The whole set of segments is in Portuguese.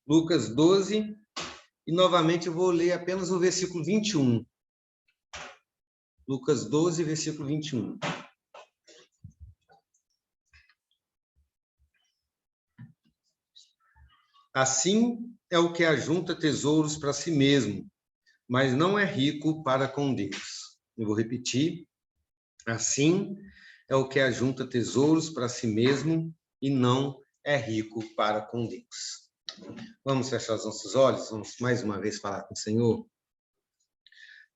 Lucas 12, e novamente eu vou ler apenas o versículo 21. Lucas 12, versículo 21. Assim é o que ajunta tesouros para si mesmo, mas não é rico para com Deus. Eu vou repetir. Assim é o que ajunta tesouros para si mesmo e não é rico para com Deus. Vamos fechar os nossos olhos, vamos mais uma vez falar com o Senhor.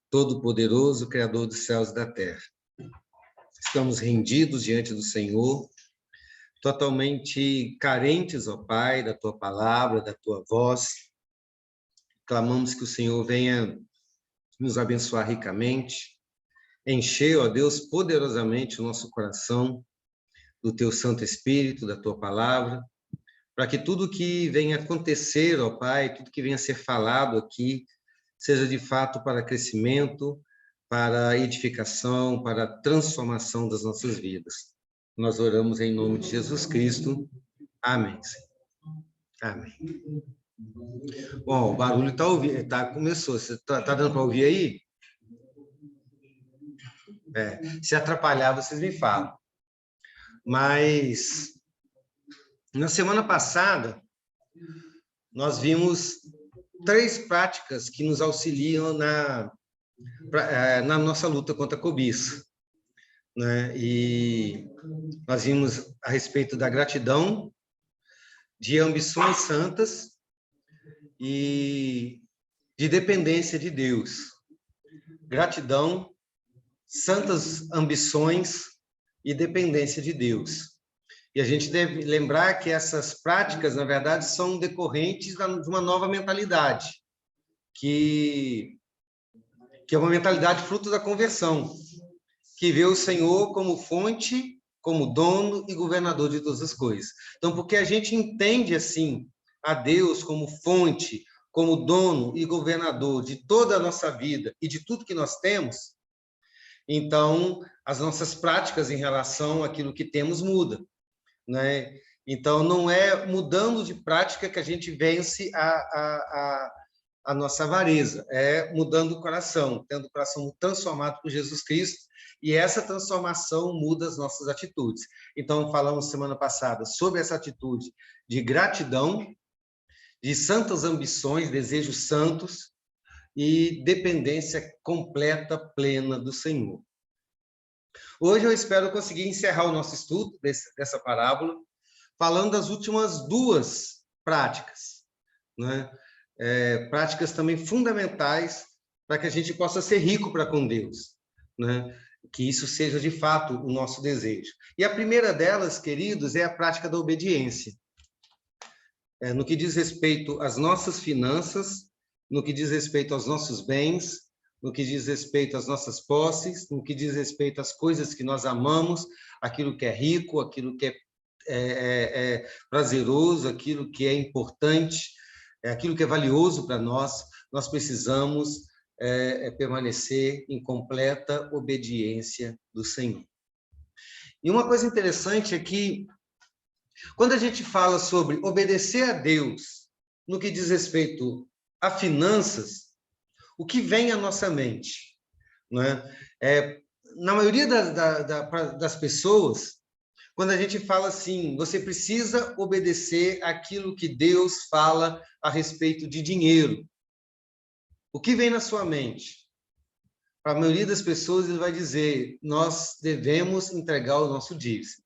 Todo-Poderoso, Criador dos céus e da terra. Estamos rendidos diante do Senhor, totalmente carentes, ó Pai, da Tua palavra, da Tua voz. Clamamos que o Senhor venha nos abençoar ricamente, encher, ó Deus, poderosamente o nosso coração do Teu Santo Espírito, da Tua palavra, para que tudo que venha acontecer, ó Pai, tudo que venha a ser falado aqui, seja de fato para crescimento, para edificação, para transformação das nossas vidas. Nós oramos em nome de Jesus Cristo. Amém. Amém. Bom, o barulho está ouvindo, começou. Você tá dando para ouvir aí? Se atrapalhar, vocês me falam. Mas na semana passada nós vimos 3 práticas que nos auxiliam na nossa luta contra a cobiça, né? E nós vimos a respeito da gratidão, de ambições santas e de dependência de Deus. Gratidão, santas ambições e dependência de Deus. E a gente deve lembrar que essas práticas, na verdade, são decorrentes de uma nova mentalidade, que é uma mentalidade fruto da conversão, que vê o Senhor como fonte, como dono e governador de todas as coisas. Então, porque a gente entende, assim, a Deus como fonte, como dono e governador de toda a nossa vida e de tudo que nós temos, então, as nossas práticas em relação àquilo que temos mudam, né? Então, não é mudando de prática que a gente vence a nossa avareza, é mudando o coração, tendo o coração transformado por Jesus Cristo, e essa transformação muda as nossas atitudes. Então, falamos semana passada sobre essa atitude de gratidão, de santas ambições, desejos santos e dependência completa, plena do Senhor. Hoje eu espero conseguir encerrar o nosso estudo dessa parábola, falando das últimas 2 práticas, né? Práticas também fundamentais para que a gente possa ser rico para com Deus, né? Que isso seja de fato o nosso desejo. E a primeira delas, queridos, é a prática da obediência. No que diz respeito às nossas finanças, no que diz respeito aos nossos bens, no que diz respeito às nossas posses, no que diz respeito às coisas que nós amamos, aquilo que é rico, aquilo que é prazeroso, aquilo que é importante, aquilo que é valioso para nós, nós precisamos permanecer em completa obediência do Senhor. E uma coisa interessante é que, quando a gente fala sobre obedecer a Deus, no que diz respeito a finanças, o que vem à nossa mente, né? Na maioria das pessoas, quando a gente fala assim, você precisa obedecer aquilo que Deus fala a respeito de dinheiro, o que vem na sua mente? Para a maioria das pessoas, ele vai dizer, nós devemos entregar o nosso dízimo.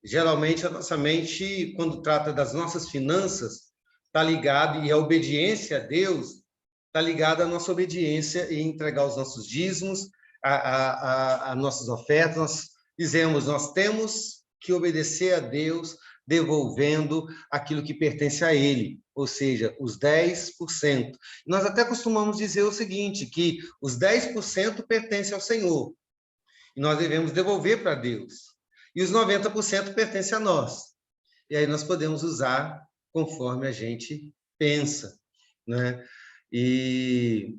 Geralmente, a nossa mente, quando trata das nossas finanças, está ligada, e a obediência a Deus está ligada à nossa obediência em entregar os nossos dízimos, a nossas ofertas. Nós dizemos, nós temos que obedecer a Deus, devolvendo aquilo que pertence a Ele, ou seja, os 10%. Nós até costumamos dizer o seguinte, que os 10% pertencem ao Senhor, e nós devemos devolver para Deus. E os 90% pertencem a nós. E aí nós podemos usar conforme a gente pensa, né? E,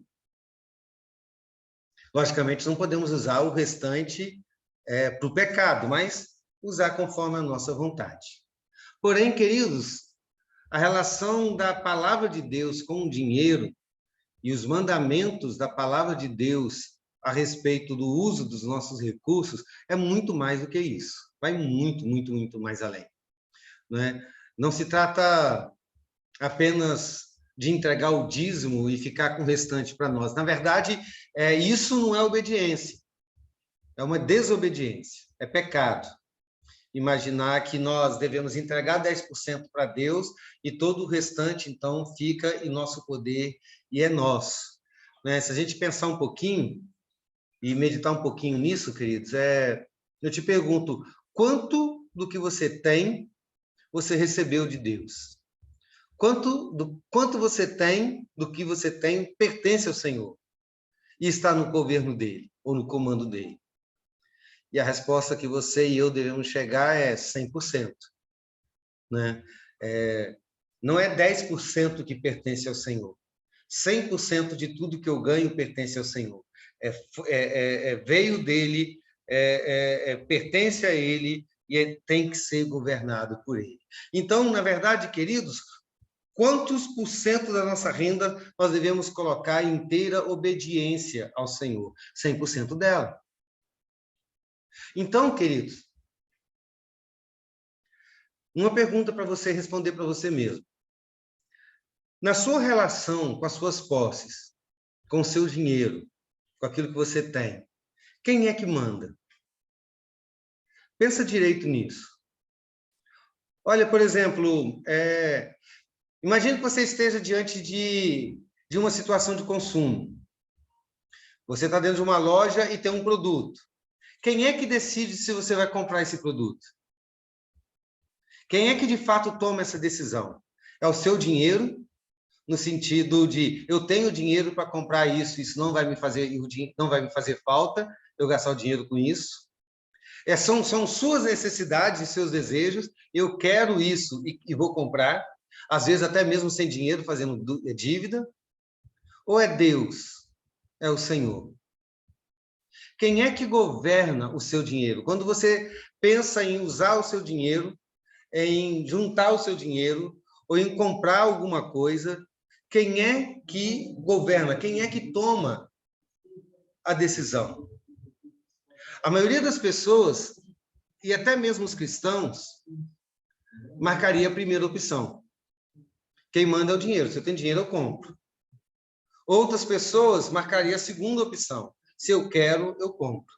logicamente, não podemos usar o restante para o pecado, mas usar conforme a nossa vontade. Porém, queridos, a relação da palavra de Deus com o dinheiro e os mandamentos da palavra de Deus a respeito do uso dos nossos recursos é muito mais do que isso. Vai muito, muito, muito mais além. Né? Não se trata apenas de entregar o dízimo e ficar com o restante para nós. Na verdade, isso não é obediência. É uma desobediência. É pecado. Imaginar que nós devemos entregar 10% para Deus e todo o restante, então, fica em nosso poder e é nosso. Né? Se a gente pensar um pouquinho e meditar um pouquinho nisso, queridos, eu te pergunto, quanto do que você tem, você recebeu de Deus? Quanto você tem, do que você tem, pertence ao Senhor e está no governo dele, ou no comando dele? E a resposta que você e eu devemos chegar é 100%. Né? Não é 10% que pertence ao Senhor. 100% de tudo que eu ganho pertence ao Senhor. Veio dele, pertence a ele e tem que ser governado por ele. Então, na verdade, queridos, quantos por cento da nossa renda nós devemos colocar em inteira obediência ao Senhor? 100% dela. Então, queridos, uma pergunta para você responder para você mesmo. Na sua relação com as suas posses, com o seu dinheiro, com aquilo que você tem, quem é que manda? Pensa direito nisso. Olha, por exemplo, imagine que você esteja diante de uma situação de consumo. Você está dentro de uma loja e tem um produto. Quem é que decide se você vai comprar esse produto? Quem é que de fato toma essa decisão? É o seu dinheiro, no sentido de eu tenho dinheiro para comprar isso não vai me fazer falta eu gastar o dinheiro com isso. São suas necessidades e seus desejos, eu quero isso e vou comprar, às vezes até mesmo sem dinheiro, fazendo dívida. Ou é Deus? É o Senhor. Quem é que governa o seu dinheiro? Quando você pensa em usar o seu dinheiro, em juntar o seu dinheiro, ou em comprar alguma coisa, quem é que governa? Quem é que toma a decisão? A maioria das pessoas, e até mesmo os cristãos, marcaria a primeira opção. Quem manda é o dinheiro. Se eu tenho dinheiro, eu compro. Outras pessoas marcariam a segunda opção. Se eu quero, eu compro.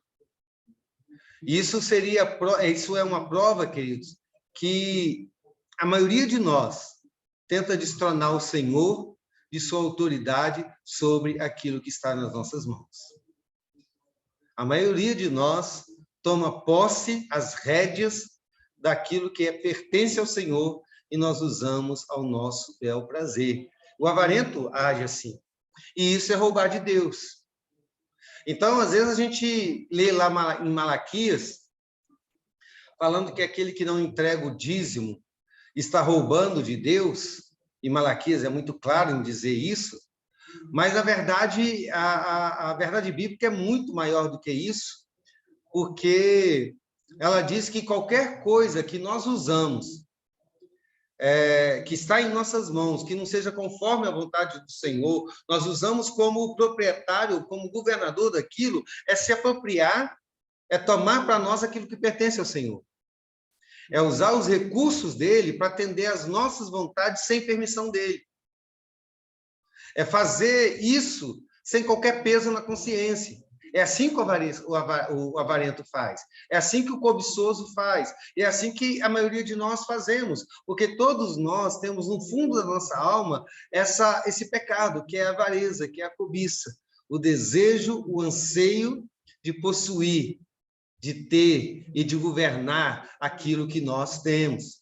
Isso é uma prova, queridos, que a maioria de nós tenta destronar o Senhor de sua autoridade sobre aquilo que está nas nossas mãos. A maioria de nós toma posse, as rédeas daquilo que pertence ao Senhor e nós usamos ao nosso bel prazer. O avarento age assim. E isso é roubar de Deus. Então, às vezes, a gente lê lá em Malaquias, falando que aquele que não entrega o dízimo está roubando de Deus, e Malaquias é muito claro em dizer isso, mas, na verdade, a verdade bíblica é muito maior do que isso, porque ela diz que qualquer coisa que nós usamos, que está em nossas mãos, que não seja conforme a vontade do Senhor, nós usamos como proprietário, como governador daquilo, é se apropriar, é tomar para nós aquilo que pertence ao Senhor. É usar os recursos dele para atender às nossas vontades sem permissão dele. É fazer isso sem qualquer peso na consciência. É assim que o avarento faz. É assim que o cobiçoso faz. É assim que a maioria de nós fazemos. Porque todos nós temos no fundo da nossa alma esse pecado, que é a avareza, que é a cobiça. O desejo, o anseio de possuir, de ter e de governar aquilo que nós temos.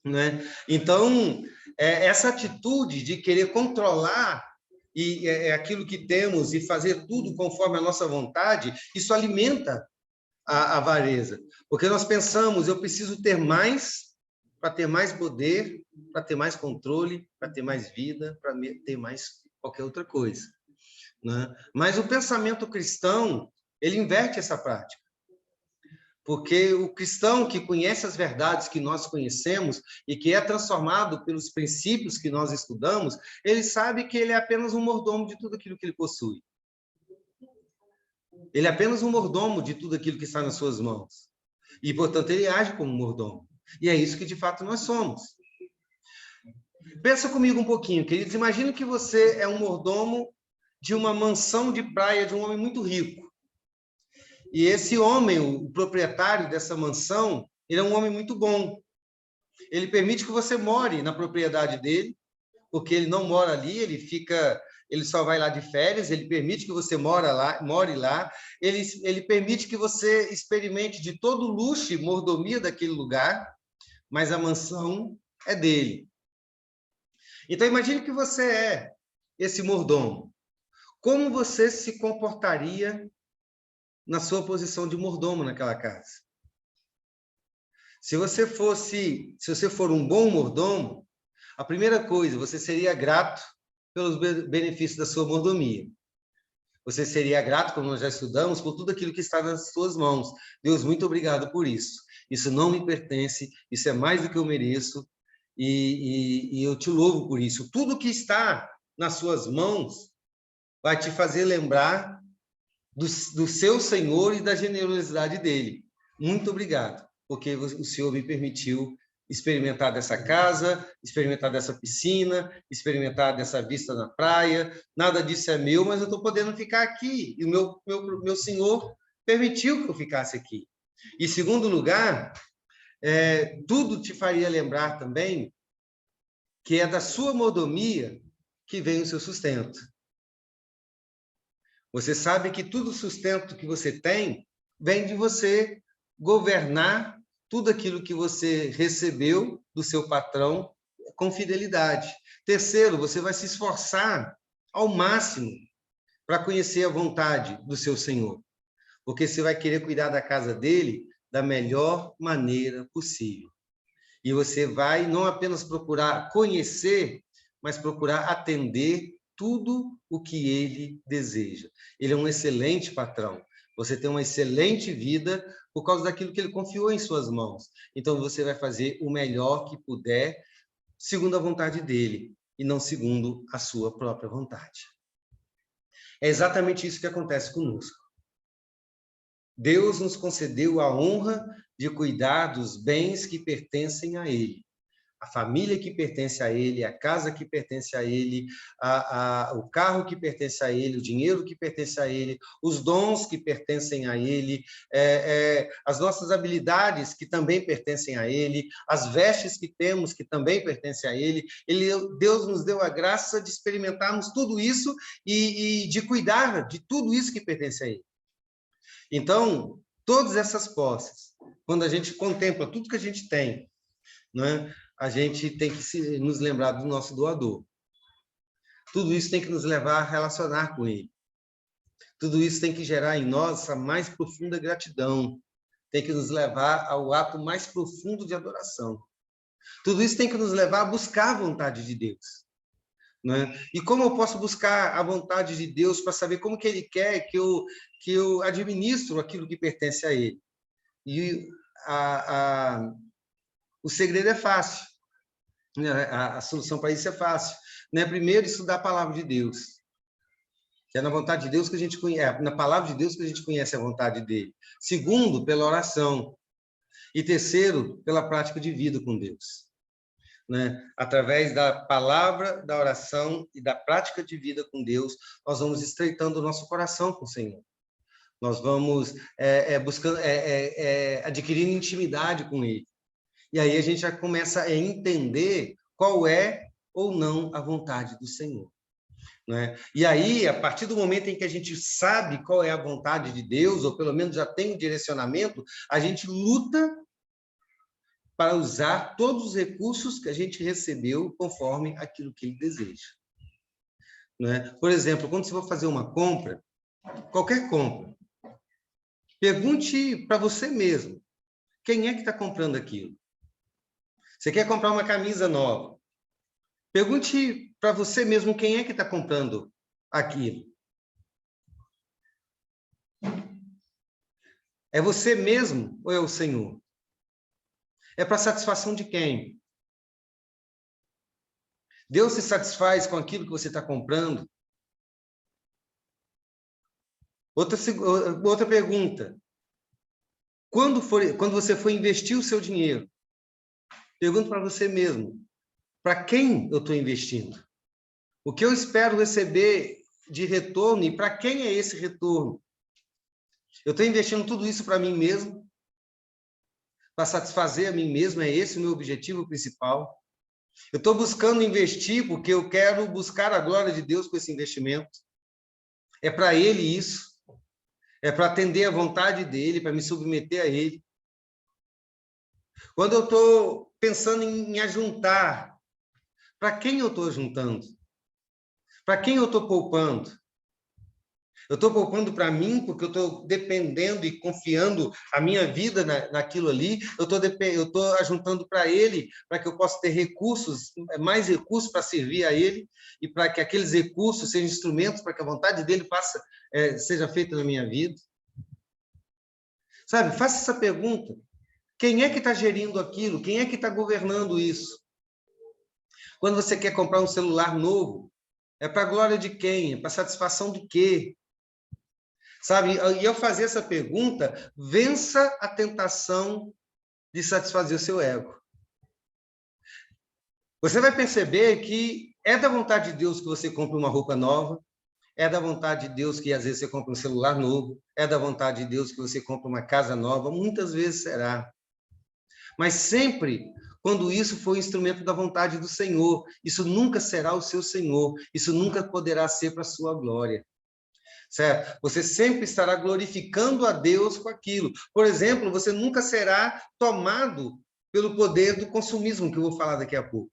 Né? Então, essa atitude de querer controlar aquilo que temos e fazer tudo conforme a nossa vontade, isso alimenta a avareza. Porque nós pensamos, eu preciso ter mais para ter mais poder, para ter mais controle, para ter mais vida, para ter mais qualquer outra coisa. Né? Mas o pensamento cristão, ele inverte essa prática. Porque o cristão que conhece as verdades que nós conhecemos e que é transformado pelos princípios que nós estudamos, ele sabe que ele é apenas um mordomo de tudo aquilo que ele possui. Ele é apenas um mordomo de tudo aquilo que está nas suas mãos. E, portanto, ele age como mordomo. E é isso que, de fato, nós somos. Pensa comigo um pouquinho, queridos. Imagina que você é um mordomo de uma mansão de praia de um homem muito rico. E esse homem, o proprietário dessa mansão, ele é um homem muito bom. Ele permite que você more na propriedade dele, porque ele não mora ali, ele só vai lá de férias, ele permite que você more lá, ele permite que você experimente de todo o luxo e mordomia daquele lugar, mas a mansão é dele. Então, imagine que você é esse mordomo. Como você se comportaria na sua posição de mordomo naquela casa? Se você for um bom mordomo, a primeira coisa, você seria grato pelos benefícios da sua mordomia. Você seria grato, como nós já estudamos, por tudo aquilo que está nas suas mãos. Deus, muito obrigado por isso. Isso não me pertence, isso é mais do que eu mereço, e eu te louvo por isso. Tudo que está nas suas mãos vai te fazer lembrar do seu Senhor e da generosidade dele. Muito obrigado, porque o Senhor me permitiu experimentar dessa casa, experimentar dessa piscina, experimentar dessa vista na praia. Nada disso é meu, mas eu estou podendo ficar aqui. E o meu Senhor permitiu que eu ficasse aqui. E, segundo lugar, tudo te faria lembrar também que é da sua mordomia que vem o seu sustento. Você sabe que todo o sustento que você tem vem de você governar tudo aquilo que você recebeu do seu patrão com fidelidade. Terceiro, você vai se esforçar ao máximo para conhecer a vontade do seu Senhor, porque você vai querer cuidar da casa dele da melhor maneira possível. E você vai não apenas procurar conhecer, mas procurar atender tudo o que ele deseja. Ele é um excelente patrão. Você tem uma excelente vida por causa daquilo que ele confiou em suas mãos. Então, você vai fazer o melhor que puder, segundo a vontade dele, e não segundo a sua própria vontade. É exatamente isso que acontece conosco. Deus nos concedeu a honra de cuidar dos bens que pertencem a ele. A família que pertence a ele, a casa que pertence a ele, o carro que pertence a ele, o dinheiro que pertence a ele, os dons que pertencem a ele, as nossas habilidades que também pertencem a ele, as vestes que temos que também pertencem a ele. Deus nos deu a graça de experimentarmos tudo isso e de cuidar de tudo isso que pertence a ele. Então, todas essas posses, quando a gente contempla tudo que a gente tem, né, a gente tem que nos lembrar do nosso doador. Tudo isso tem que nos levar a relacionar com ele. Tudo isso tem que gerar em nós a mais profunda gratidão. Tem que nos levar ao ato mais profundo de adoração. Tudo isso tem que nos levar a buscar a vontade de Deus. Né? E como eu posso buscar a vontade de Deus para saber como que ele quer que eu administro aquilo que pertence a ele? E o segredo é fácil. A solução para isso é fácil. Né? Primeiro, estudar a palavra de Deus. Que é na vontade de Deus que a gente conhece, na palavra de Deus que a gente conhece a vontade dele. Segundo, pela oração. E terceiro, pela prática de vida com Deus. Né? Através da palavra, da oração e da prática de vida com Deus, nós vamos estreitando o nosso coração com o Senhor. Nós vamos buscando, adquirindo intimidade com Ele. E aí a gente já começa a entender qual é ou não a vontade do Senhor. Né? E aí, a partir do momento em que a gente sabe qual é a vontade de Deus, ou pelo menos já tem um direcionamento, a gente luta para usar todos os recursos que a gente recebeu conforme aquilo que ele deseja. Né? Por exemplo, quando você for fazer uma compra, qualquer compra, pergunte para você mesmo, quem é que está comprando aquilo? Você quer comprar uma camisa nova? Pergunte para você mesmo quem é que está comprando aquilo. É você mesmo ou é o Senhor? É para satisfação de quem? Deus se satisfaz com aquilo que você está comprando? Outra pergunta. Quando você for investir o seu dinheiro, pergunta para você mesmo, para quem eu estou investindo? O que eu espero receber de retorno e para quem é esse retorno? Eu estou investindo tudo isso para mim mesmo? Para satisfazer a mim mesmo? É esse o meu objetivo principal? Eu estou buscando investir porque eu quero buscar a glória de Deus com esse investimento? É para Ele isso? É para atender a vontade dEle, para me submeter a Ele? Quando eu estou pensando em ajuntar, para quem eu estou juntando? Para quem eu estou poupando? Eu estou poupando para mim porque eu estou dependendo e confiando a minha vida naquilo ali. Eu estou ajuntando para Ele, para que eu possa ter recursos, mais recursos para servir a Ele e para que aqueles recursos sejam instrumentos para que a vontade dEle seja feita na minha vida. Sabe, faça essa pergunta. Quem é que está gerindo aquilo? Quem é que está governando isso? Quando você quer comprar um celular novo, é para a glória de quem? É para a satisfação do quê? Sabe? E eu fazer essa pergunta, vença a tentação de satisfazer o seu ego. Você vai perceber que é da vontade de Deus que você compre uma roupa nova, é da vontade de Deus que às vezes você compre um celular novo, é da vontade de Deus que você compre uma casa nova, muitas vezes será. Mas sempre quando isso for instrumento da vontade do Senhor, isso nunca será o seu Senhor, isso nunca poderá ser para a sua glória. Certo? Você sempre estará glorificando a Deus com aquilo. Por exemplo, você nunca será tomado pelo poder do consumismo, que eu vou falar daqui a pouco.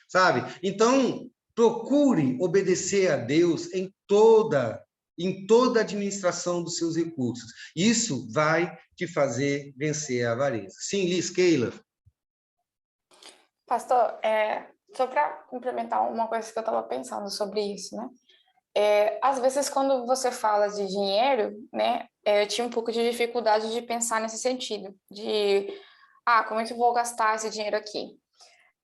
Sabe? Então, procure obedecer a Deus em toda a administração dos seus recursos. Isso vai te fazer vencer a avareza. Sim, Liz, Keila. Pastor, só para complementar uma coisa que eu estava pensando sobre isso, né? Às vezes, quando você fala de dinheiro, né, eu tinha um pouco de dificuldade de pensar nesse sentido, como é que eu vou gastar esse dinheiro aqui?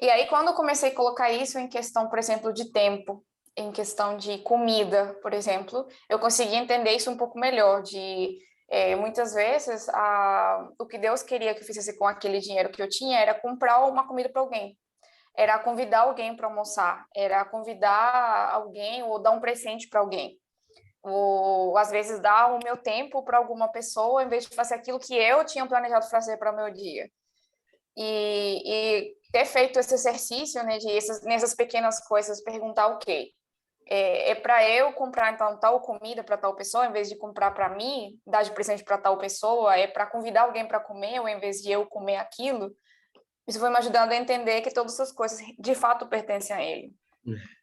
E aí, quando eu comecei a colocar isso em questão, por exemplo, de tempo, em questão de comida, por exemplo, eu consegui entender isso um pouco melhor, muitas vezes, o que Deus queria que eu fizesse com aquele dinheiro que eu tinha era comprar uma comida para alguém. Era convidar alguém para almoçar, era convidar alguém ou dar um presente para alguém, ou às vezes dar o meu tempo para alguma pessoa em vez de fazer aquilo que eu tinha planejado fazer para o meu dia. E ter feito esse exercício, né, nessas pequenas coisas, perguntar o quê? É para eu comprar então tal comida para tal pessoa, em vez de comprar para mim, dar de presente para tal pessoa, é para convidar alguém para comer, ou em vez de eu comer aquilo. Isso foi me ajudando a entender que todas essas coisas de fato pertencem a ele.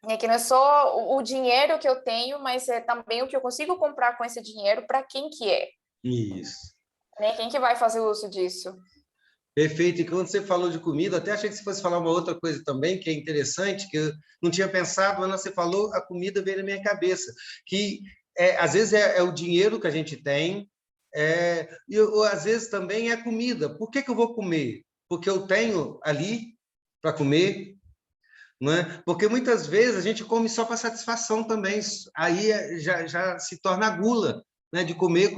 É que não é só o dinheiro que eu tenho, mas é também o que eu consigo comprar com esse dinheiro, para quem que é. Isso. Né? Quem que vai fazer uso disso? Perfeito. E quando você falou de comida, até achei que você fosse falar uma outra coisa também, que é interessante, que eu não tinha pensado, mas você falou, a comida veio na minha cabeça. Que às vezes é o dinheiro que a gente tem, e às vezes também é comida. Por que eu vou comer? Porque eu tenho ali para comer, não é? Porque muitas vezes a gente come só para satisfação também. Aí já se torna gula. Né, de comer,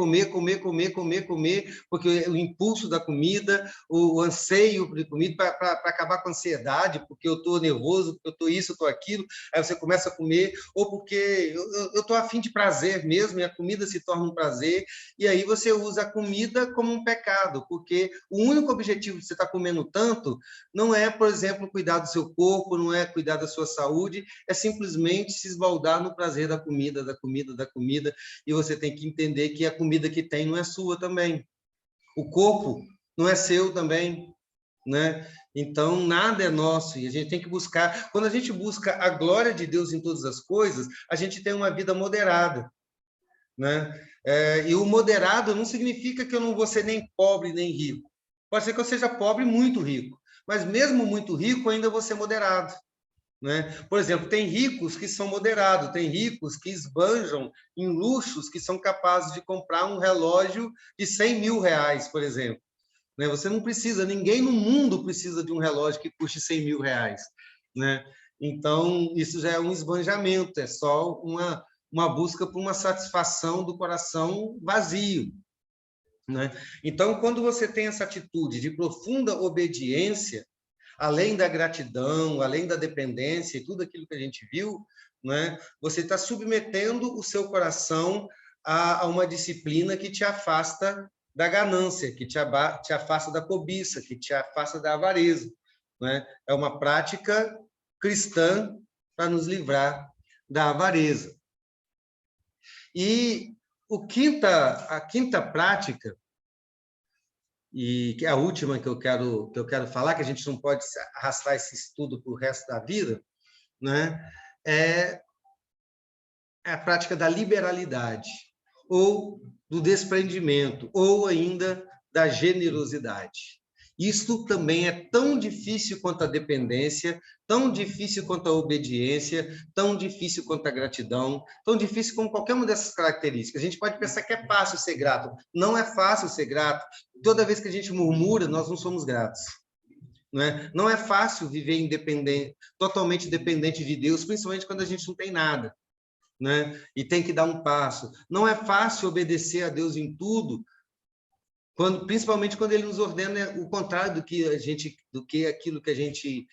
porque o impulso da comida, o anseio de comida para acabar com a ansiedade, porque eu estou nervoso, porque eu estou isso, eu estou aquilo, aí você começa a comer, ou porque eu estou afim de prazer mesmo, e a comida se torna um prazer, e aí você usa a comida como um pecado, porque o único objetivo de você estar comendo tanto não é, por exemplo, cuidar do seu corpo, não é cuidar da sua saúde, é simplesmente se esbaldar no prazer da comida, e você tem que entender que a comida que tem não é sua também. O corpo não é seu também, né? Então, nada é nosso, e a gente tem que buscar. Quando a gente busca a glória de Deus em todas as coisas, a gente tem uma vida moderada, né? E o moderado não significa que eu não vou ser nem pobre nem rico. Pode ser que eu seja pobre e muito rico, mas mesmo muito rico, ainda vou ser moderado. né? Por exemplo, tem ricos que são moderados, tem ricos que esbanjam em luxos que são capazes de comprar um relógio de 100 mil reais, por exemplo. Né? Você não precisa, ninguém no mundo precisa de um relógio que custe 100 mil reais. Né? Então, isso já é um esbanjamento, é só uma busca por uma satisfação do coração vazio. Né? Então, quando você tem essa atitude de profunda obediência, além da gratidão, além da dependência e tudo aquilo que a gente viu, né? Você está submetendo o seu coração a uma disciplina que te afasta da ganância, que te afasta da cobiça, que te afasta da avareza. Né? É uma prática cristã para nos livrar da avareza. E a quinta prática, e que é a última que eu quero falar, que a gente não pode arrastar esse estudo para o resto da vida, né? É a prática da liberalidade, ou do desprendimento, ou ainda da generosidade. Isto também é tão difícil quanto a dependência, tão difícil quanto a obediência, tão difícil quanto a gratidão, tão difícil como qualquer uma dessas características. A gente pode pensar que é fácil ser grato. Não é fácil ser grato. Toda vez que a gente murmura, nós não somos gratos. Não é fácil viver independente, totalmente dependente de Deus, principalmente quando a gente não tem nada. Né? E tem que dar um passo. Não é fácil obedecer a Deus em tudo, principalmente quando ele nos ordena o contrário do que aquilo que a gente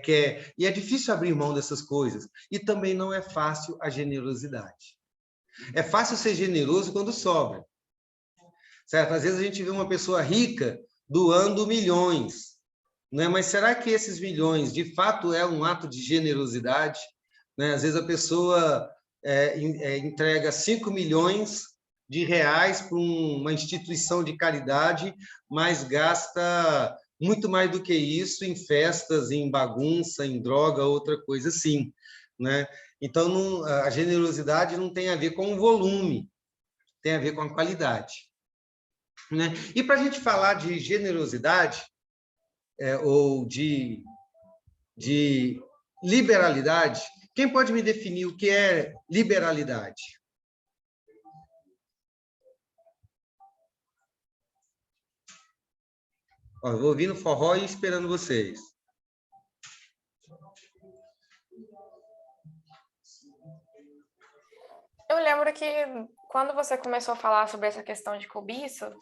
quer. E é difícil abrir mão dessas coisas. E também não é fácil a generosidade. É fácil ser generoso quando sobra. Certo? Às vezes a gente vê uma pessoa rica doando milhões. Né? Mas será que esses milhões, de fato, é um ato de generosidade? Né? Às vezes a pessoa entrega 5 milhões de reais para uma instituição de caridade, mas gasta muito mais do que isso em festas, em bagunça, em droga, outra coisa assim. Né? Então, a generosidade não tem a ver com o volume, tem a ver com a qualidade. Né? E para a gente falar de generosidade, ou de liberalidade, quem pode me definir o que é liberalidade? Ó, eu vou ouvindo forró e esperando vocês. Eu lembro que quando você começou a falar sobre essa questão de cobiça,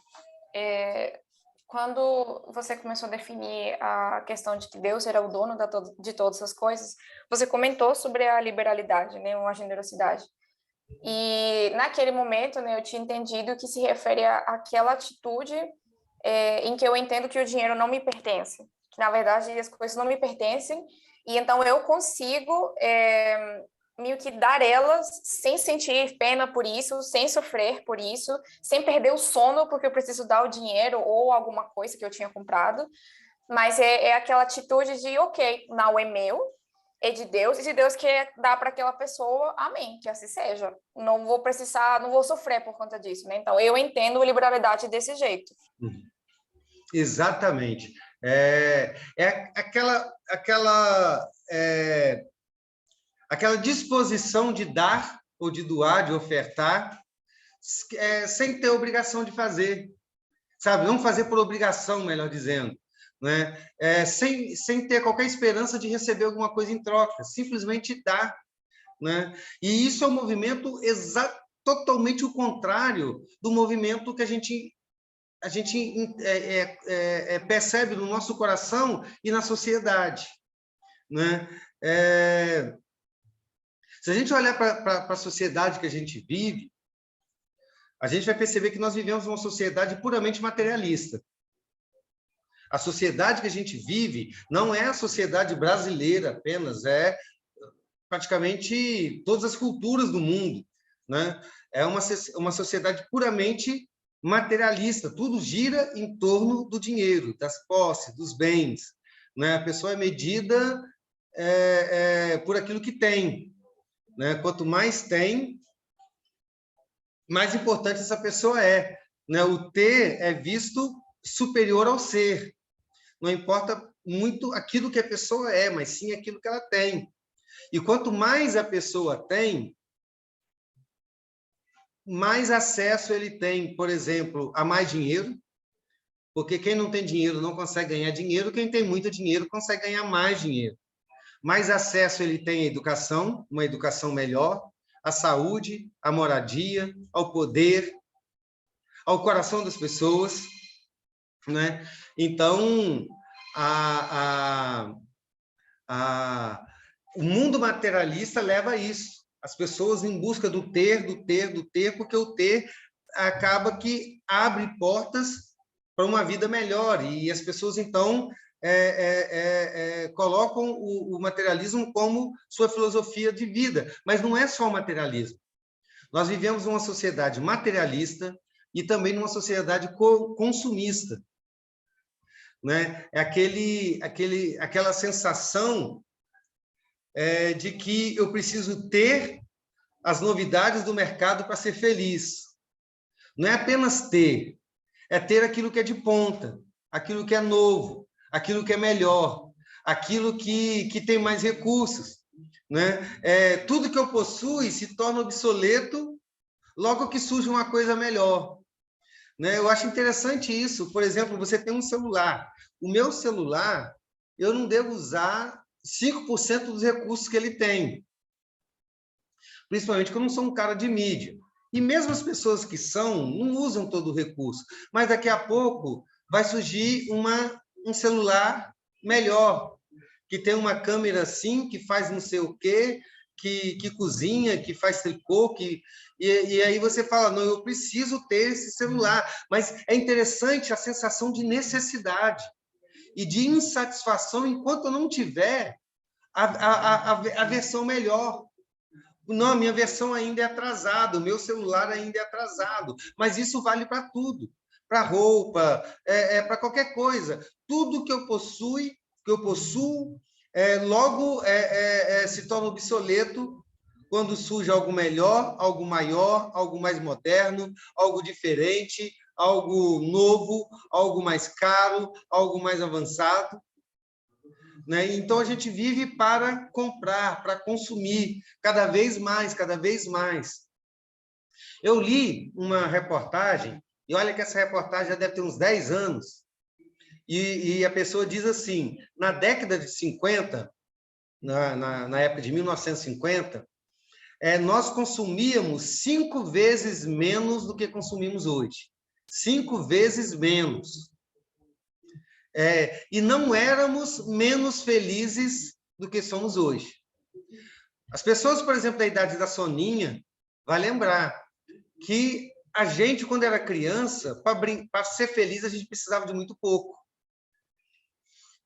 quando você começou a definir a questão de que Deus era o dono de todas as coisas, você comentou sobre a liberalidade, né, uma generosidade. E naquele momento, né, eu tinha entendido que se refere àquela atitude em que eu entendo que o dinheiro não me pertence, que na verdade as coisas não me pertencem, e então eu consigo meio que dar elas sem sentir pena por isso, sem sofrer por isso, sem perder o sono porque eu preciso dar o dinheiro ou alguma coisa que eu tinha comprado, mas é aquela atitude de, ok, não é meu, é de Deus, e se Deus quer dar para aquela pessoa, amém, que assim seja. Não vou precisar, não vou sofrer por conta disso, né? Então, eu entendo a liberalidade desse jeito. Exatamente. Aquela disposição de dar ou de doar, de ofertar, sem ter obrigação de fazer, sabe? Não fazer por obrigação, melhor dizendo, né? Sem ter qualquer esperança de receber alguma coisa em troca, simplesmente dar, né? E isso é um movimento totalmente o contrário do movimento que a gente percebe no nosso coração e na sociedade, né? Se a gente olhar para a sociedade que a gente vive, a gente vai perceber que nós vivemos uma sociedade puramente materialista. A sociedade que a gente vive não é a sociedade brasileira apenas, é praticamente todas as culturas do mundo, né? É uma sociedade puramente materialista, tudo gira em torno do dinheiro, das posses, dos bens, né? A pessoa é medida por aquilo que tem, né? Quanto mais tem, mais importante essa pessoa é, né? O ter é visto superior ao ser. Não importa muito aquilo que a pessoa é, mas sim aquilo que ela tem, E quanto mais a pessoa tem, mais acesso ele tem, por exemplo, a mais dinheiro, porque quem não tem dinheiro não consegue ganhar dinheiro, quem tem muito dinheiro consegue ganhar mais dinheiro. Mais acesso ele tem à educação, uma educação melhor, à saúde, à moradia, ao poder, ao coração das pessoas, né? Então, o mundo materialista leva a isso. As pessoas em busca do ter, porque o ter acaba que abre portas para uma vida melhor. E as pessoas, então, colocam o materialismo como sua filosofia de vida. Mas não é só o materialismo. Nós vivemos numa sociedade materialista e também numa sociedade consumista, né? É aquela sensação de que eu preciso ter as novidades do mercado para ser feliz. Não é apenas ter, é ter aquilo que é de ponta, aquilo que é novo, aquilo que é melhor, aquilo que tem mais recursos, né? Tudo que eu possuo se torna obsoleto logo que surge uma coisa melhor, né? Eu acho interessante isso. Por exemplo, você tem um celular. O meu celular, eu não devo usar 5% dos recursos que ele tem. Principalmente porque eu não sou um cara de mídia. E mesmo as pessoas que são, não usam todo o recurso. Mas daqui a pouco vai surgir um celular melhor, que tem uma câmera assim, que faz não sei o quê, que cozinha, que faz tricô, e aí você fala, não, eu preciso ter esse celular. Mas é interessante a sensação de necessidade e de insatisfação enquanto eu não tiver a versão melhor. Não, a minha versão ainda é atrasada, o meu celular ainda é atrasado. Mas isso vale para tudo, para roupa, para qualquer coisa. Tudo que eu possuo, logo se torna obsoleto quando surge algo melhor, algo maior, algo mais moderno, algo diferente, algo novo, algo mais caro, algo mais avançado, né? Então, a gente vive para comprar, para consumir, cada vez mais, cada vez mais. Eu li uma reportagem, e olha que essa reportagem já deve ter uns 10 anos, e a pessoa diz assim, na década de 50, na época de 1950, nós consumíamos 5 vezes menos do que consumimos hoje. 5 vezes menos. E não éramos menos felizes do que somos hoje. As pessoas, por exemplo, da idade da Soninha, vai lembrar que a gente, quando era criança, para ser feliz, a gente precisava de muito pouco.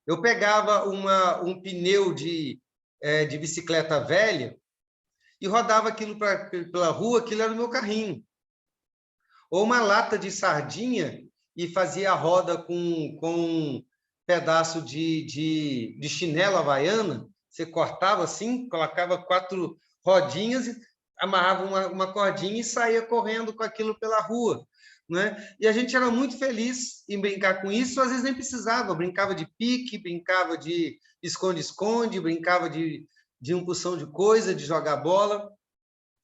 Eu pegava um pneu de bicicleta velha e rodava aquilo pela rua, aquilo era o meu carrinho. Ou uma lata de sardinha e fazia a roda com um pedaço de chinela havaiana, você cortava assim, colocava 4 rodinhas, amarrava uma cordinha e saía correndo com aquilo pela rua, né? E a gente era muito feliz em brincar com isso, às vezes nem precisava, brincava de pique, brincava de esconde-esconde, brincava de uma porção de coisa, de jogar bola,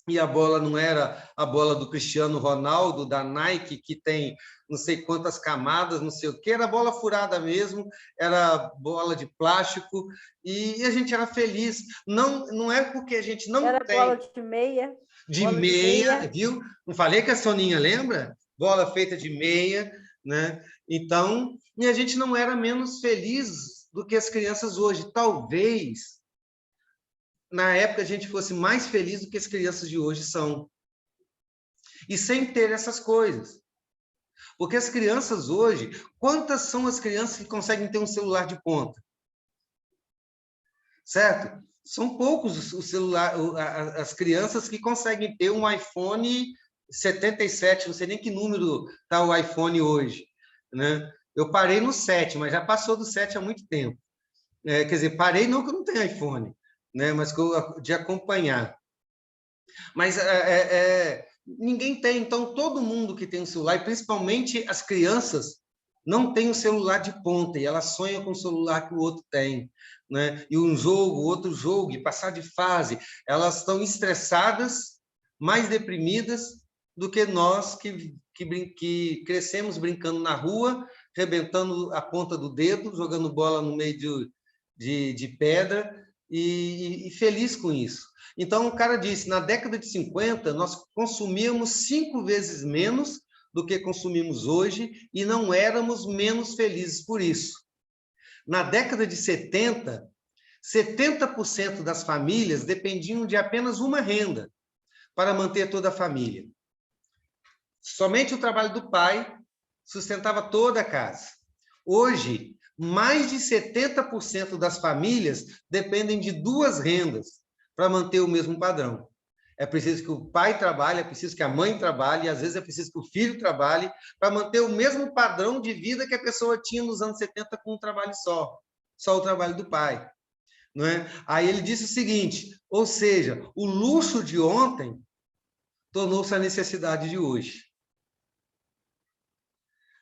e a bola não era a bola do Cristiano Ronaldo, da Nike, que tem não sei quantas camadas, não sei o quê, era bola furada mesmo, era bola de plástico, e a gente era feliz. Não é porque a gente não era tem... bola de meia. De meia, viu? Não falei que a Soninha lembra? Bola feita de meia, né? Então, e a gente não era menos feliz do que as crianças hoje. Talvez na época a gente fosse mais feliz do que as crianças de hoje são. E sem ter essas coisas. Porque as crianças hoje, quantas são as crianças que conseguem ter um celular de ponta? Certo? São poucos as crianças que conseguem ter um iPhone 77, não sei nem que número está o iPhone hoje, né? Eu parei no 7, mas já passou do 7 há muito tempo. Quer dizer, parei não que eu não tenho iPhone, né? Mas de acompanhar. Mas ninguém tem, então todo mundo que tem um celular, e principalmente as crianças, não tem um celular de ponta, e ela sonha com o celular que o outro tem, né? E um jogo, outro jogo, e passar de fase. Elas estão estressadas, mais deprimidas do que nós que crescemos brincando na rua, rebentando a ponta do dedo, jogando bola no meio de pedra, e feliz com isso. Então, o cara disse, na década de 50, nós consumíamos 5 vezes menos do que consumimos hoje e não éramos menos felizes por isso. Na década de 70, 70% das famílias dependiam de apenas uma renda para manter toda a família. Somente o trabalho do pai sustentava toda a casa. Hoje, mais de 70% das famílias dependem de 2 rendas para manter o mesmo padrão. É preciso que o pai trabalhe, é preciso que a mãe trabalhe, e às vezes é preciso que o filho trabalhe para manter o mesmo padrão de vida que a pessoa tinha nos anos 70 com um trabalho só o trabalho do pai. Não é? Aí ele disse o seguinte, ou seja, o luxo de ontem tornou-se a necessidade de hoje.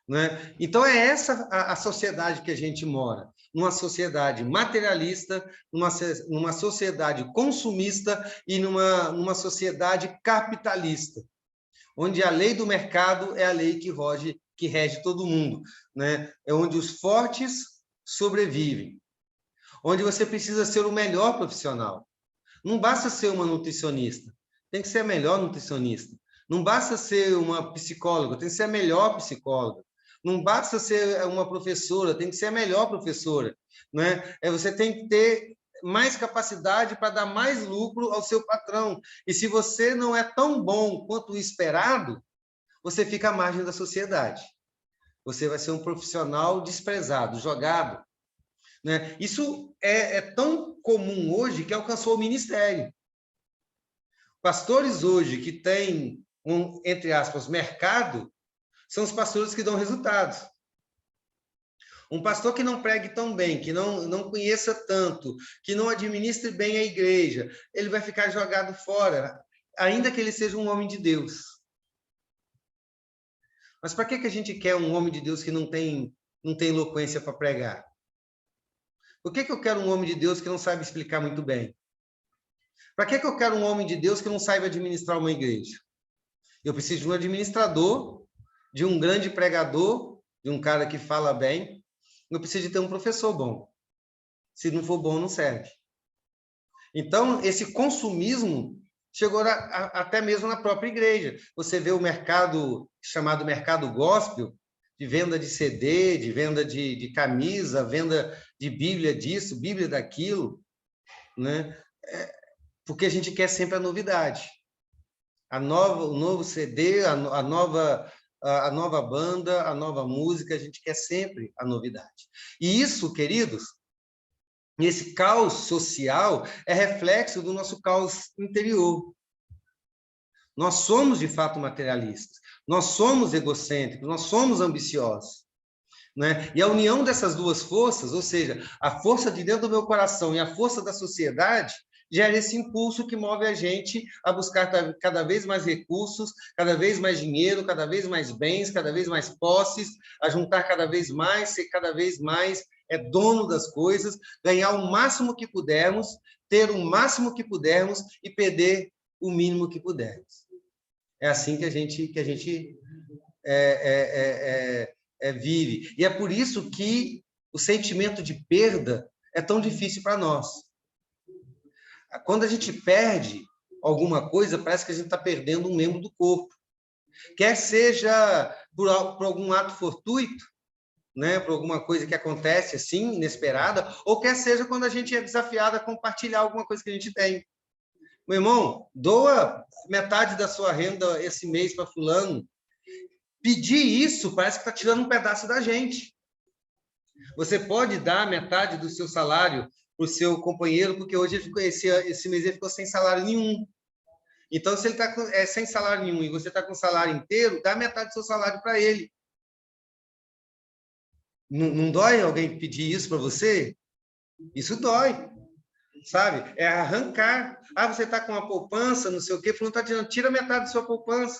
Né? Então, é essa a sociedade que a gente mora, numa sociedade materialista, numa sociedade consumista e numa sociedade capitalista, onde a lei do mercado é a lei que rege todo mundo, né? É onde os fortes sobrevivem, onde você precisa ser o melhor profissional. Não basta ser uma nutricionista, tem que ser a melhor nutricionista. Não basta ser uma psicóloga, tem que ser a melhor psicóloga. Não basta ser uma professora, tem que ser a melhor professora, né? Você tem que ter mais capacidade para dar mais lucro ao seu patrão. E se você não é tão bom quanto o esperado, você fica à margem da sociedade. Você vai ser um profissional desprezado, jogado, né? Isso é tão comum hoje que alcançou o ministério. Pastores hoje que têm, entre aspas, mercado, são os pastores que dão resultados. Um pastor que não pregue tão bem, que não conheça tanto, que não administre bem a igreja, ele vai ficar jogado fora, ainda que ele seja um homem de Deus. Mas para que a gente quer um homem de Deus que não tem eloquência para pregar? Por que eu quero um homem de Deus que não sabe explicar muito bem? Para que eu quero um homem de Deus que não saiba administrar uma igreja? Eu preciso de um administrador, de um grande pregador, de um cara que fala bem. Eu preciso de ter um professor bom. Se não for bom, não serve. Então, esse consumismo chegou até mesmo na própria igreja. Você vê o mercado chamado mercado gospel, de venda de CD, de venda de camisa, venda de Bíblia disso, Bíblia daquilo, né? Porque a gente quer sempre a novidade. O novo CD, a nova banda, a nova música, a gente quer sempre a novidade. E isso, queridos, esse caos social é reflexo do nosso caos interior. Nós somos, de fato, materialistas. Nós somos egocêntricos, nós somos ambiciosos. Né? E a união dessas duas forças, ou seja, a força de dentro do meu coração e a força da sociedade, gera esse impulso que move a gente a buscar cada vez mais recursos, cada vez mais dinheiro, cada vez mais bens, cada vez mais posses, a juntar cada vez mais, ser cada vez mais dono das coisas, ganhar o máximo que pudermos, ter o máximo que pudermos e perder o mínimo que pudermos. É assim que a gente vive. E é por isso que o sentimento de perda é tão difícil para nós. Quando a gente perde alguma coisa, parece que a gente está perdendo um membro do corpo. Quer seja por algum ato fortuito, né, por alguma coisa que acontece assim, inesperada, ou quer seja quando a gente é desafiado a compartilhar alguma coisa que a gente tem. Meu irmão, doa metade da sua renda esse mês para fulano. Pedir isso parece que está tirando um pedaço da gente. Você pode dar metade do seu salário para o seu companheiro, porque hoje esse mês ele ficou sem salário nenhum. Então, se ele está sem salário nenhum e você está com o salário inteiro, dá metade do seu salário para ele. Não dói alguém pedir isso para você? Isso dói, sabe? É arrancar. Ah, você está com uma poupança, não sei o quê, não está tirando, tira metade da sua poupança.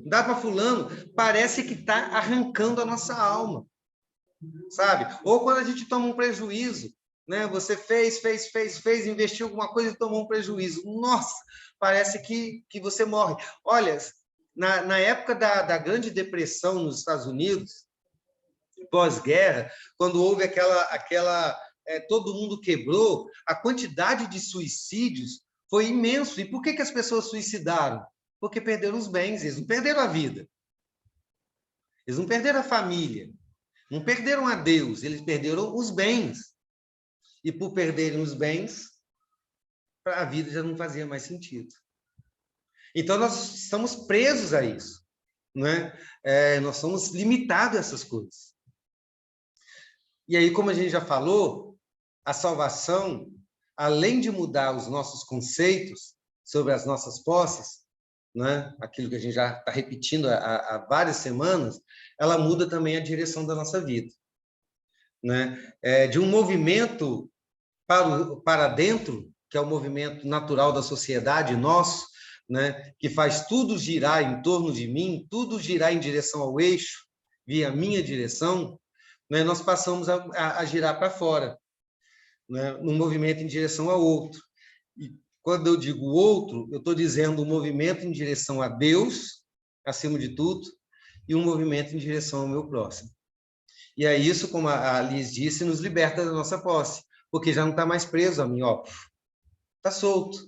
Dá para fulano, parece que está arrancando a nossa alma, sabe? Ou quando a gente toma um prejuízo, né? Você fez, investiu alguma coisa e tomou um prejuízo. Nossa, parece que você morre. Olha, na época da Grande Depressão nos Estados Unidos, pós-guerra, quando houve todo mundo quebrou, a quantidade de suicídios foi imenso. E por que as pessoas suicidaram? Porque perderam os bens, eles não perderam a vida. Eles não perderam a família, não perderam a Deus, eles perderam os bens. E por perderem os bens, a vida já não fazia mais sentido. Então, nós estamos presos a isso, né? Nós somos limitados a essas coisas. E aí, como a gente já falou, a salvação, além de mudar os nossos conceitos sobre as nossas posses, né? Aquilo que a gente já está repetindo há várias semanas, ela muda também a direção da nossa vida, né? De um movimento para dentro, que é o movimento natural da sociedade nosso, né? Que faz tudo girar em torno de mim, tudo girar em direção ao eixo, via minha direção, né? Nós passamos a girar para fora, né? Num movimento em direção ao outro. E quando eu digo outro, eu estou dizendo um movimento em direção a Deus, acima de tudo, e um movimento em direção ao meu próximo. E é isso, como a Liz disse, nos liberta da nossa posse, porque já não está mais preso a mim, ó, está solto.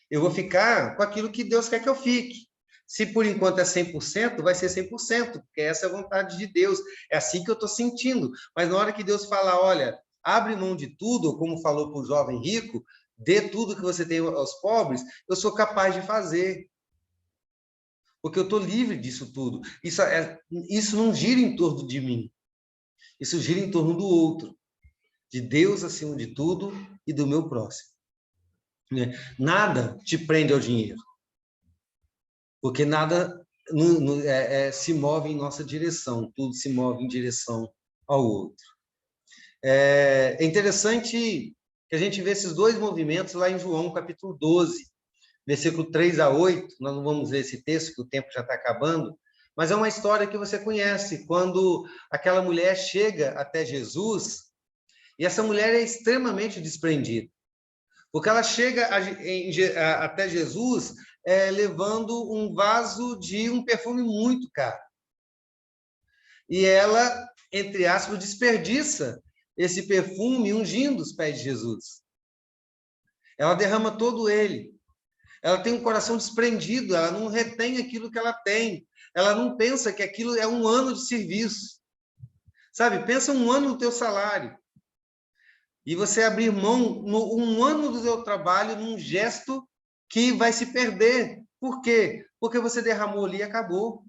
Eu vou ficar com aquilo que Deus quer que eu fique. Se por enquanto é 100%, vai ser 100%, porque essa é a vontade de Deus. É assim que eu estou sentindo. Mas na hora que Deus falar, olha, abre mão de tudo, como falou para o jovem rico, dê tudo que você tem aos pobres, eu sou capaz de fazer. Porque eu estou livre disso tudo. Isso não gira em torno de mim. Isso gira em torno do outro. De Deus acima de tudo e do meu próximo. Nada te prende ao dinheiro. Porque nada se move em nossa direção. Tudo se move em direção ao outro. É interessante que a gente vê esses dois movimentos lá em João, capítulo 12, versículo 3 a 8, nós não vamos ler esse texto, que o tempo já está acabando, mas é uma história que você conhece, quando aquela mulher chega até Jesus, e essa mulher é extremamente desprendida, porque ela chega até Jesus levando um vaso de um perfume muito caro. E ela, entre aspas, desperdiça esse perfume ungindo os pés de Jesus. Ela derrama todo ele. Ela tem um coração desprendido, ela não retém aquilo que ela tem. Ela não pensa que aquilo é um ano de serviço. Sabe, pensa um ano do teu salário. E você abrir mão um ano do teu trabalho num gesto que vai se perder. Por quê? Porque você derramou ali e acabou.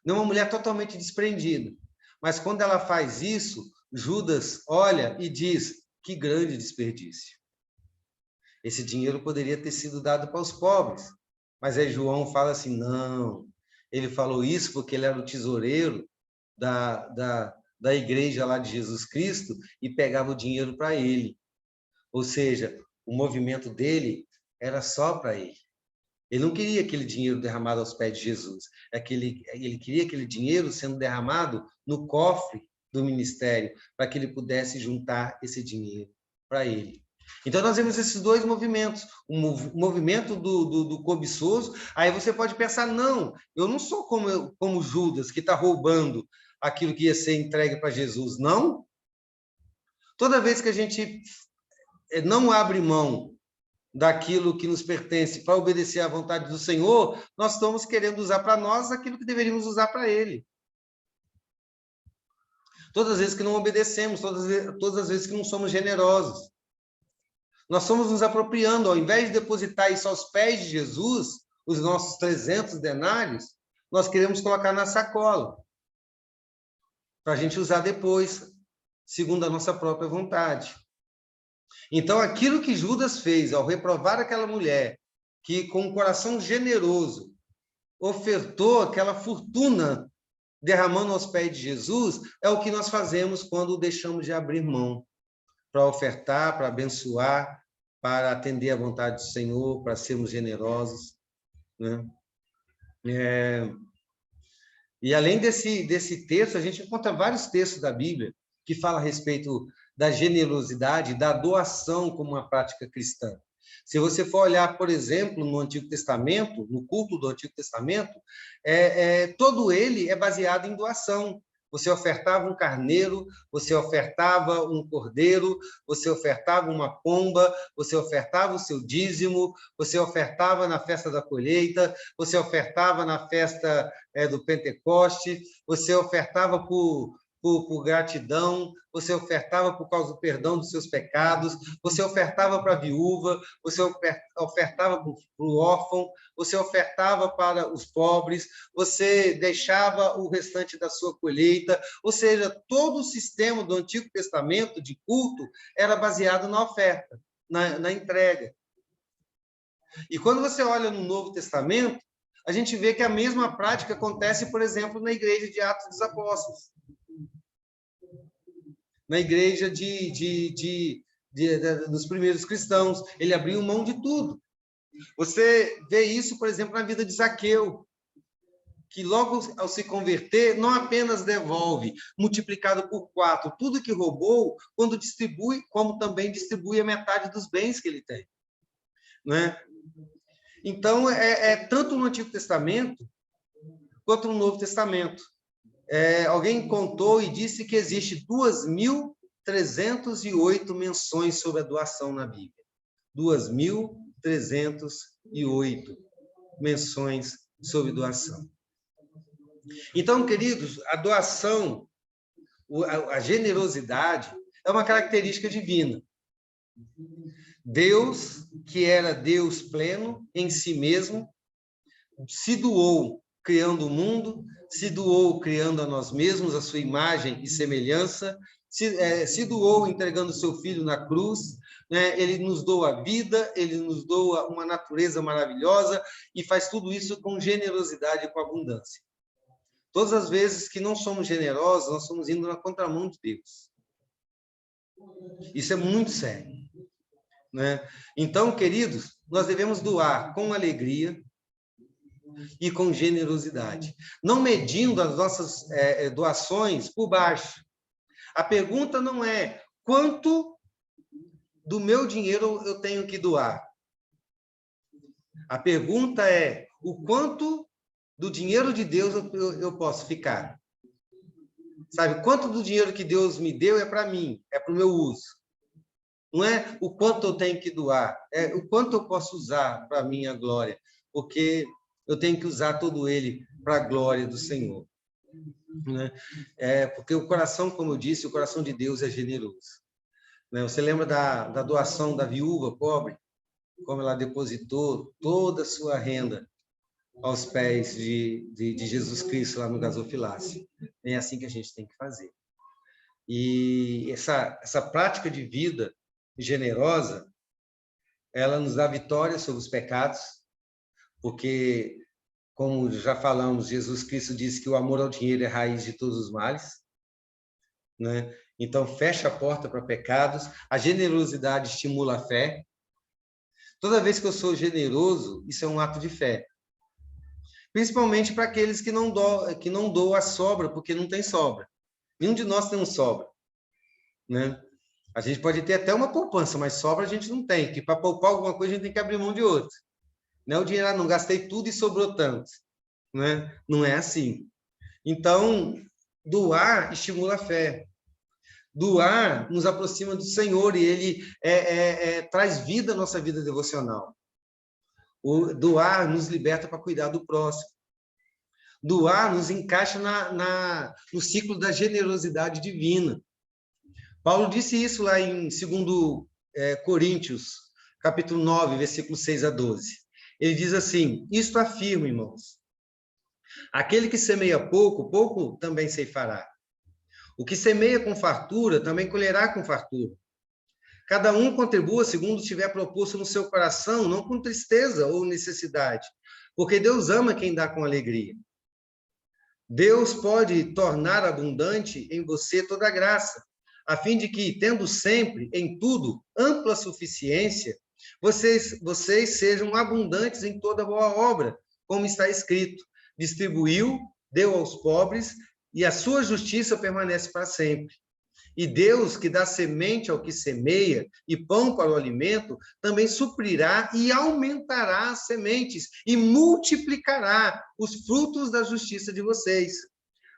Não é uma mulher totalmente desprendida. Mas quando ela faz isso, Judas olha e diz, que grande desperdício. Esse dinheiro poderia ter sido dado para os pobres. Mas aí João fala assim, não, ele falou isso porque ele era o tesoureiro da igreja lá de Jesus Cristo e pegava o dinheiro para ele. Ou seja, o movimento dele era só para ele. Ele não queria aquele dinheiro derramado aos pés de Jesus. Ele queria aquele dinheiro sendo derramado no cofre do ministério, para que ele pudesse juntar esse dinheiro para ele. Então, nós vemos esses dois movimentos. O movimento do cobiçoso. Aí você pode pensar, não, eu não sou como Judas, que está roubando aquilo que ia ser entregue para Jesus. Não. Toda vez que a gente não abre mão daquilo que nos pertence para obedecer à vontade do Senhor, nós estamos querendo usar para nós aquilo que deveríamos usar para Ele. Todas as vezes que não obedecemos, todas as vezes que não somos generosos. Nós estamos nos apropriando, ao invés de depositar isso aos pés de Jesus, os nossos 300 denários, nós queremos colocar na sacola, para a gente usar depois, segundo a nossa própria vontade. Então, aquilo que Judas fez ao reprovar aquela mulher, que com um coração generoso ofertou aquela fortuna derramando aos pés de Jesus, é o que nós fazemos quando deixamos de abrir mão para ofertar, para abençoar, para atender à vontade do Senhor, para sermos generosos, né? E além desse texto, a gente encontra vários textos da Bíblia que falam a respeito da generosidade, da doação como uma prática cristã. Se você for olhar, por exemplo, no Antigo Testamento, no culto do Antigo Testamento, todo ele é baseado em doação. Você ofertava um carneiro, você ofertava um cordeiro, você ofertava uma pomba, você ofertava o seu dízimo, você ofertava na festa da colheita, você ofertava na festa do Pentecoste, você ofertava por gratidão, você ofertava por causa do perdão dos seus pecados, você ofertava para a viúva, você ofertava para o órfão, você ofertava para os pobres, você deixava o restante da sua colheita, ou seja, todo o sistema do Antigo Testamento de culto era baseado na oferta, na entrega. E quando você olha no Novo Testamento, a gente vê que a mesma prática acontece, por exemplo, na igreja de Atos dos Apóstolos. Na igreja dos primeiros cristãos. Ele abriu mão de tudo. Você vê isso, por exemplo, na vida de Zaqueu, que logo ao se converter, não apenas devolve, multiplicado por 4, tudo que roubou, quando distribui, como também distribui a metade dos bens que ele tem. Né? Então, tanto no Antigo Testamento, quanto no Novo Testamento. Alguém contou e disse que existe 2.308 menções sobre a doação na Bíblia. 2.308 menções sobre doação. Então, queridos, a doação, a generosidade, é uma característica divina. Deus, que era Deus pleno em si mesmo, se doou criando o mundo, se doou criando a nós mesmos, a sua imagem e semelhança, se doou entregando o seu filho na cruz, né? Ele nos doa a vida, ele nos doa uma natureza maravilhosa e faz tudo isso com generosidade e com abundância. Todas as vezes que não somos generosos, nós estamos indo na contramão de Deus. Isso é muito sério. Né? Então, queridos, nós devemos doar com alegria e com generosidade, não medindo as nossas doações por baixo. A pergunta não é quanto do meu dinheiro eu tenho que doar. A pergunta é o quanto do dinheiro de Deus eu posso ficar. Sabe, quanto do dinheiro que Deus me deu é para mim, é para o meu uso. Não é o quanto eu tenho que doar, é o quanto eu posso usar para a minha glória, porque eu tenho que usar todo ele para a glória do Senhor. Né? Porque o coração, como eu disse, o coração de Deus é generoso. Né? Você lembra da doação da viúva pobre? Como ela depositou toda a sua renda aos pés de Jesus Cristo lá no gasofilácio. É assim que a gente tem que fazer. E essa prática de vida generosa, ela nos dá vitória sobre os pecados, porque, como já falamos, Jesus Cristo disse que o amor ao dinheiro é a raiz de todos os males. Né? Então, fecha a porta para pecados. A generosidade estimula a fé. Toda vez que eu sou generoso, isso é um ato de fé. Principalmente para aqueles que não doam a sobra, porque não tem sobra. Nenhum de nós tem um sobra. Né? A gente pode ter até uma poupança, mas sobra a gente não tem. Que para poupar alguma coisa, a gente tem que abrir mão de outra. Não é o dinheiro, não gastei tudo e sobrou tanto. Né? Não é assim. Então, doar estimula a fé. Doar nos aproxima do Senhor e ele traz vida à nossa vida devocional. O doar nos liberta para cuidar do próximo. Doar nos encaixa no ciclo da generosidade divina. Paulo disse isso lá em 2 Coríntios, capítulo 9, versículos 6 a 12. Ele diz assim: isto afirma, irmãos, aquele que semeia pouco, pouco também ceifará. O que semeia com fartura, também colherá com fartura. Cada um contribua segundo tiver proposto no seu coração, não com tristeza ou necessidade, porque Deus ama quem dá com alegria. Deus pode tornar abundante em você toda a graça, a fim de que, tendo sempre, em tudo, ampla suficiência, vocês sejam abundantes em toda boa obra, como está escrito. distribuiu, deu aos pobres, e a sua justiça permanece para sempre. E Deus, que dá semente ao que semeia e pão para o alimento, também suprirá e aumentará as sementes e multiplicará os frutos da justiça de vocês,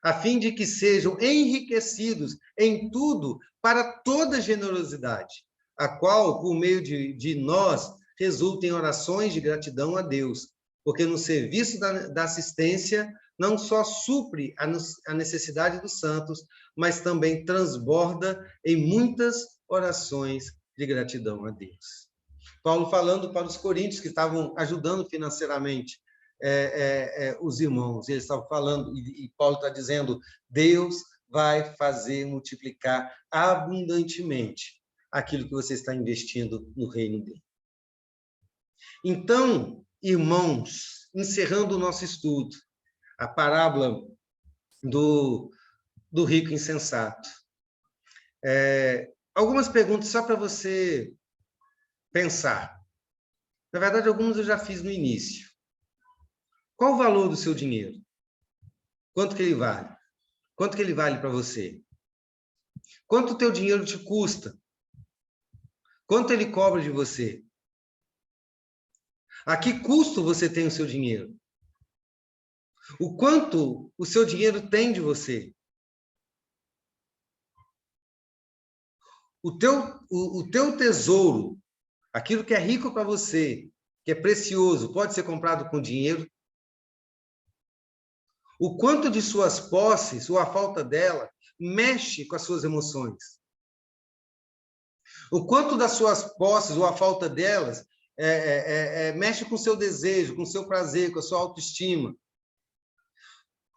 a fim de que sejam enriquecidos em tudo para toda generosidade, a qual, por meio de nós, resulta em orações de gratidão a Deus, porque no serviço da assistência não só supre a necessidade dos santos, mas também transborda em muitas orações de gratidão a Deus. Paulo falando para os coríntios que estavam ajudando financeiramente os irmãos, eles estavam falando, e Paulo está dizendo, Deus vai fazer multiplicar abundantemente aquilo que você está investindo no reino dele. Então, irmãos, encerrando o nosso estudo, a parábola do rico insensato. Algumas perguntas só para você pensar. Na verdade, algumas eu já fiz no início. Qual o valor do seu dinheiro? Quanto que ele vale? Quanto que ele vale para você? Quanto o teu dinheiro te custa? Quanto ele cobra de você? A que custo você tem o seu dinheiro? O quanto o seu dinheiro tem de você? O teu tesouro, aquilo que é rico para você, que é precioso, pode ser comprado com dinheiro? O quanto de suas posses, ou a falta dela, mexe com as suas emoções? O quanto das suas posses, ou a falta delas, mexe com o seu desejo, com o seu prazer, com a sua autoestima?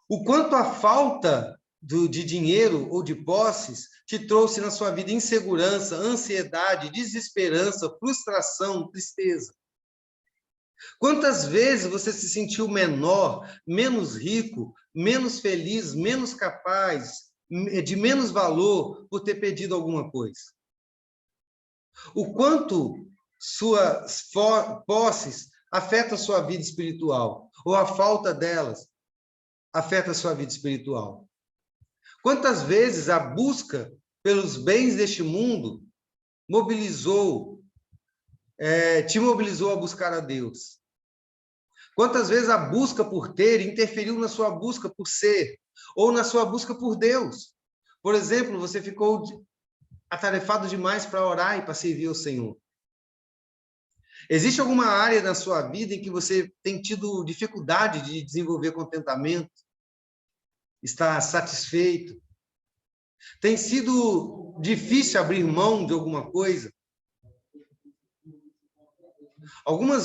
O quanto a falta de dinheiro ou de posses te trouxe na sua vida insegurança, ansiedade, desesperança, frustração, tristeza? Quantas vezes você se sentiu menor, menos rico, menos feliz, menos capaz, de menos valor por ter perdido alguma coisa? O quanto suas posses afetam a sua vida espiritual, ou a falta delas afeta a sua vida espiritual? Quantas vezes a busca pelos bens deste mundo te mobilizou a buscar a Deus? Quantas vezes a busca por ter interferiu na sua busca por ser, ou na sua busca por Deus? Por exemplo, você ficou atarefado demais para orar e para servir ao Senhor. Existe alguma área na sua vida em que você tem tido dificuldade de desenvolver contentamento? Está satisfeito? Tem sido difícil abrir mão de alguma coisa? Alguma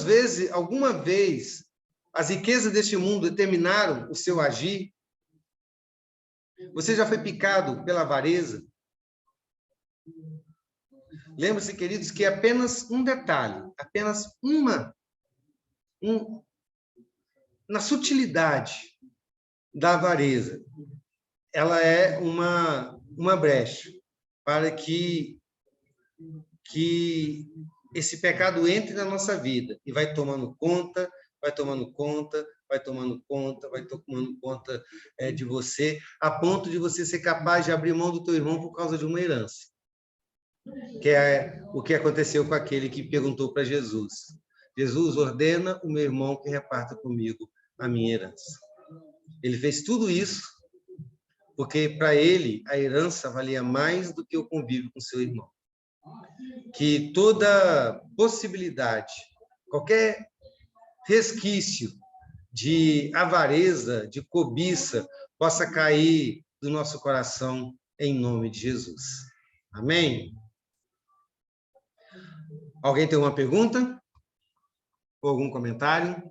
vez, as riquezas deste mundo determinaram o seu agir? Você já foi picado pela avareza? Lembre-se, queridos, que apenas um detalhe, apenas na sutilidade da avareza, ela é uma brecha para que esse pecado entre na nossa vida e vai tomando conta de você, a ponto de você ser capaz de abrir mão do teu irmão por causa de uma herança. Que é o que aconteceu com aquele que perguntou para Jesus. Jesus, ordena o meu irmão que reparta comigo a minha herança. Ele fez tudo isso porque para ele a herança valia mais do que o convívio com seu irmão. Que toda possibilidade, qualquer resquício de avareza, de cobiça, possa cair do nosso coração em nome de Jesus. Amém? Alguém tem uma pergunta? Ou algum comentário?